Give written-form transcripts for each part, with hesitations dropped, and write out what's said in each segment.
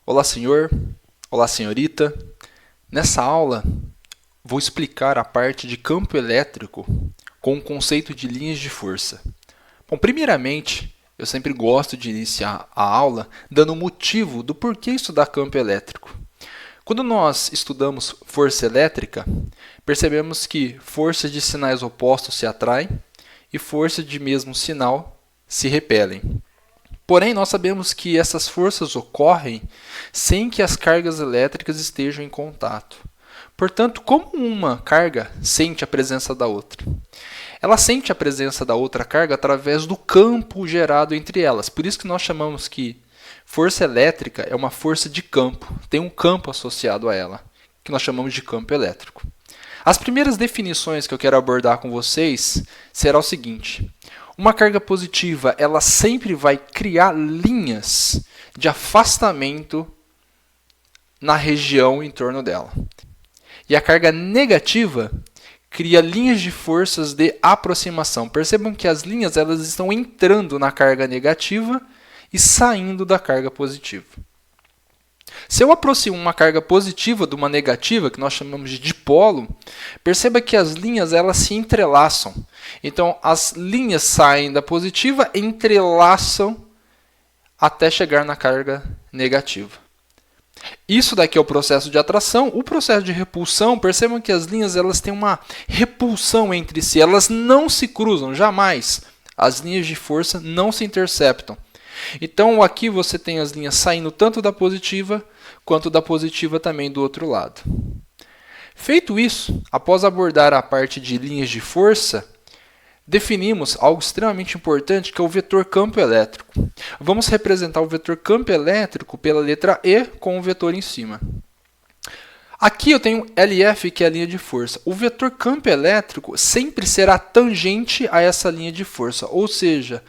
Olá, senhor. Olá, senhorita. Nessa aula, vou explicar a parte de campo elétrico com o conceito de linhas de força. Bom, primeiramente, eu sempre gosto de iniciar a aula dando o motivo do porquê estudar campo elétrico. Quando nós estudamos força elétrica, percebemos que forças de sinais opostos se atraem e forças de mesmo sinal se repelem. Porém, nós sabemos que essas forças ocorrem sem que as cargas elétricas estejam em contato. Portanto, como uma carga sente a presença da outra? Ela sente a presença da outra carga através do campo gerado entre elas. Por isso que nós chamamos que força elétrica é uma força de campo, tem um campo associado a ela, que nós chamamos de campo elétrico. As primeiras definições que eu quero abordar com vocês será o seguinte: uma carga positiva, ela sempre vai criar linhas de afastamento na região em torno dela. E a carga negativa cria linhas de forças de aproximação. Percebam que as linhas elas estão entrando na carga negativa e saindo da carga positiva. Se eu aproximo uma carga positiva de uma negativa, que nós chamamos de dipolo, perceba que as linhas elas se entrelaçam. Então, as linhas saem da positiva e entrelaçam até chegar na carga negativa. Isso daqui é o processo de atração. O processo de repulsão, percebam que as linhas elas têm uma repulsão entre si, elas não se cruzam, jamais. As linhas de força não se interceptam. Então, aqui você tem as linhas saindo tanto da positiva, quanto da positiva também do outro lado. Feito isso, após abordar a parte de linhas de força, definimos algo extremamente importante, que é o vetor campo elétrico. Vamos representar o vetor campo elétrico pela letra E com o vetor em cima. Aqui eu tenho LF, que é a linha de força. O vetor campo elétrico sempre será tangente a essa linha de força, ou seja,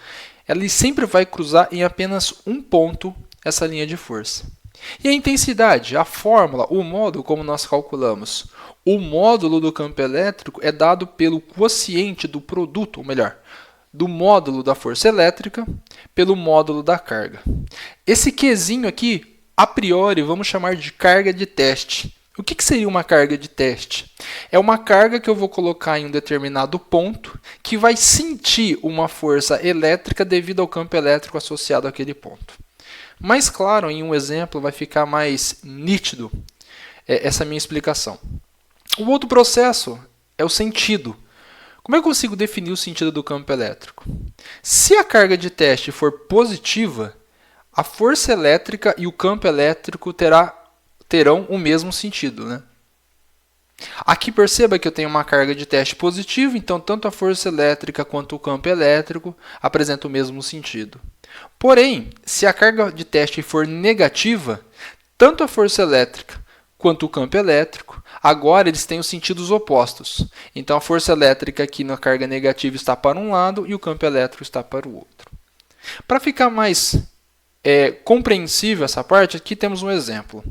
ele sempre vai cruzar em apenas um ponto essa linha de força. E a intensidade, a fórmula, o módulo, como nós calculamos? O módulo do campo elétrico é dado pelo quociente do produto, ou melhor, do módulo da força elétrica pelo módulo da carga. Esse Qzinho aqui, a priori, vamos chamar de carga de teste. O que seria uma carga de teste? É uma carga que eu vou colocar em um determinado ponto que vai sentir uma força elétrica devido ao campo elétrico associado àquele ponto. Mais claro, em um exemplo, vai ficar mais nítido essa minha explicação. O outro processo é o sentido. Como eu consigo definir o sentido do campo elétrico? Se a carga de teste for positiva, a força elétrica e o campo elétrico terão o mesmo sentido, né? Aqui perceba que eu tenho uma carga de teste positiva, então tanto a força elétrica quanto o campo elétrico apresentam o mesmo sentido. Porém, se a carga de teste for negativa, tanto a força elétrica quanto o campo elétrico, agora eles têm os sentidos opostos. Então a força elétrica aqui na carga negativa está para um lado e o campo elétrico está para o outro. Para ficar mais compreensível essa parte, aqui temos um exemplo.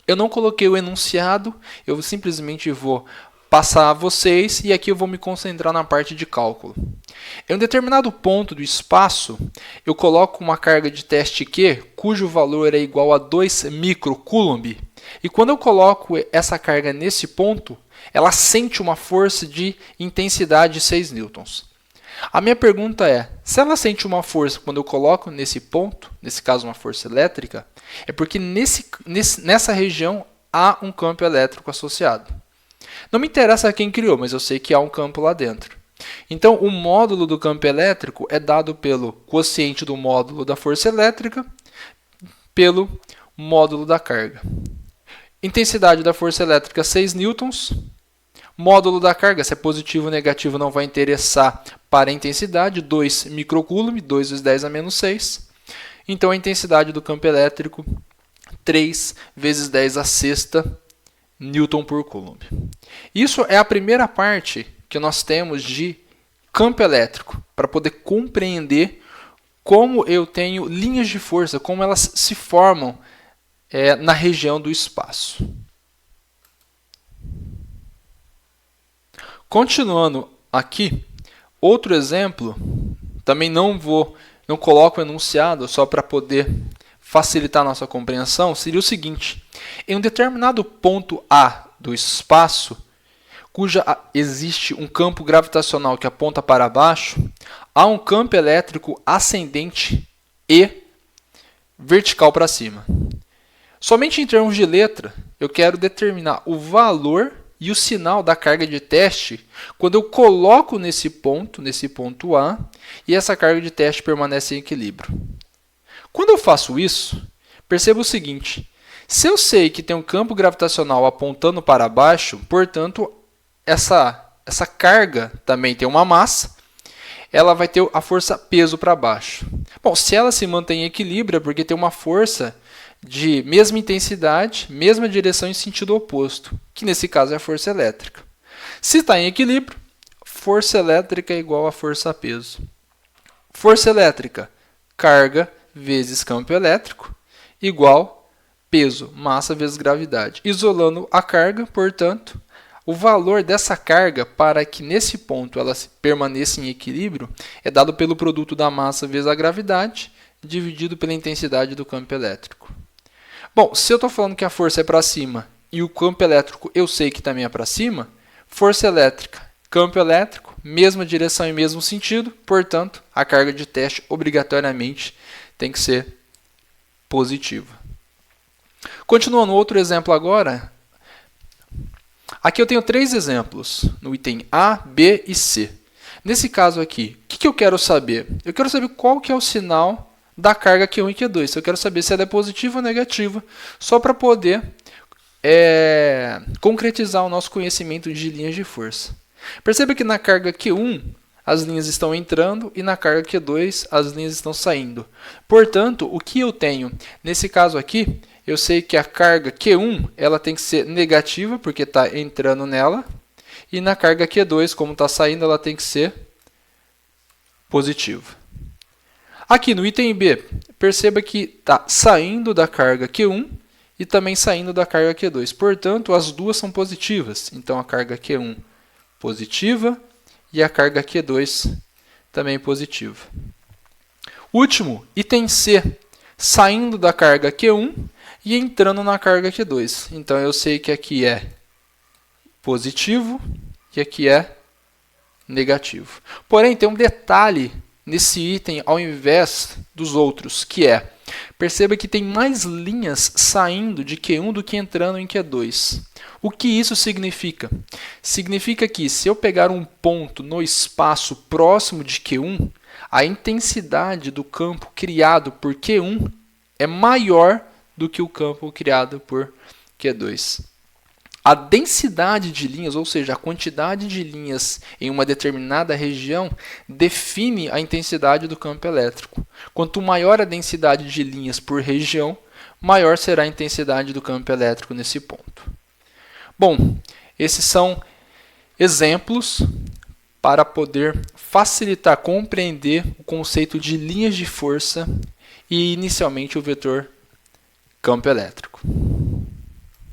Eu não coloquei o enunciado, eu simplesmente vou passar a vocês e aqui eu vou me concentrar na parte de cálculo. Em um determinado ponto do espaço, eu coloco uma carga de teste Q, cujo valor é igual a 2 microcoulomb. E quando eu coloco essa carga nesse ponto, ela sente uma força de intensidade de 6 newtons. A minha pergunta é, se ela sente uma força quando eu coloco nesse ponto, nesse caso uma força elétrica, é porque nessa região há um campo elétrico associado. Não me interessa quem criou, mas eu sei que há um campo lá dentro. Então, o módulo do campo elétrico é dado pelo quociente do módulo da força elétrica pelo módulo da carga. Intensidade da força elétrica 6 newtons. Módulo da carga, se é positivo ou negativo, não vai interessar para a intensidade, 2 microcoulomb, 2 vezes 10 a menos 6. Então, a intensidade do campo elétrico, 3 vezes 10 a sexta newton por coulomb. Isso é a primeira parte que nós temos de campo elétrico, para poder compreender como eu tenho linhas de força, como elas se formam na região do espaço. Continuando aqui, outro exemplo, também não coloco o enunciado só para poder facilitar a nossa compreensão seria o seguinte: em um determinado ponto A do espaço, cuja existe um campo gravitacional que aponta para baixo, há um campo elétrico ascendente e vertical para cima. Somente em termos de letra, eu quero determinar o valor e o sinal da carga de teste quando eu coloco nesse ponto A, e essa carga de teste permanece em equilíbrio. Quando eu faço isso, perceba o seguinte: se eu sei que tem um campo gravitacional apontando para baixo, portanto, essa carga também tem uma massa, ela vai ter a força peso para baixo. Bom, se ela se mantém em equilíbrio, é porque tem uma força de mesma intensidade, mesma direção em sentido oposto, que nesse caso é a força elétrica. Se está em equilíbrio, força elétrica é igual a força peso. Força elétrica, carga vezes campo elétrico, igual peso, massa vezes gravidade. Isolando a carga, portanto, o valor dessa carga para que nesse ponto ela permaneça em equilíbrio é dado pelo produto da massa vezes a gravidade, dividido pela intensidade do campo elétrico. Bom, se eu estou falando que a força é para cima e o campo elétrico eu sei que também é para cima, força elétrica, campo elétrico, mesma direção e mesmo sentido, portanto, a carga de teste obrigatoriamente tem que ser positiva. Continuando, outro exemplo agora. Aqui eu tenho 3 exemplos, no item A, B e C. Nesse caso aqui, o que eu quero saber? Eu quero saber qual que é o sinal da carga Q1 e Q2. Eu quero saber se ela é positiva ou negativa, só para poder concretizar o nosso conhecimento de linhas de força. Perceba que na carga Q1, as linhas estão entrando e na carga Q2, as linhas estão saindo. Portanto, o que eu tenho? Nesse caso aqui, eu sei que a carga Q1 ela tem que ser negativa, porque está entrando nela. E na carga Q2, como está saindo, ela tem que ser positiva. Aqui no item B, perceba que está saindo da carga Q1 e também saindo da carga Q2. Portanto, as duas são positivas. Então, a carga Q1 positiva e a carga Q2 também positiva. Último, item C, saindo da carga Q1 e entrando na carga Q2. Então, eu sei que aqui é positivo e aqui é negativo. Porém, tem um detalhe nesse item ao invés dos outros, que é, perceba que tem mais linhas saindo de Q1 do que entrando em Q2. O que isso significa? Significa que se eu pegar um ponto no espaço próximo de Q1, a intensidade do campo criado por Q1 é maior do que o campo criado por Q2. A densidade de linhas, ou seja, a quantidade de linhas em uma determinada região, define a intensidade do campo elétrico. Quanto maior a densidade de linhas por região, maior será a intensidade do campo elétrico nesse ponto. Bom, esses são exemplos para poder facilitar compreender o conceito de linhas de força e, inicialmente, o vetor campo elétrico.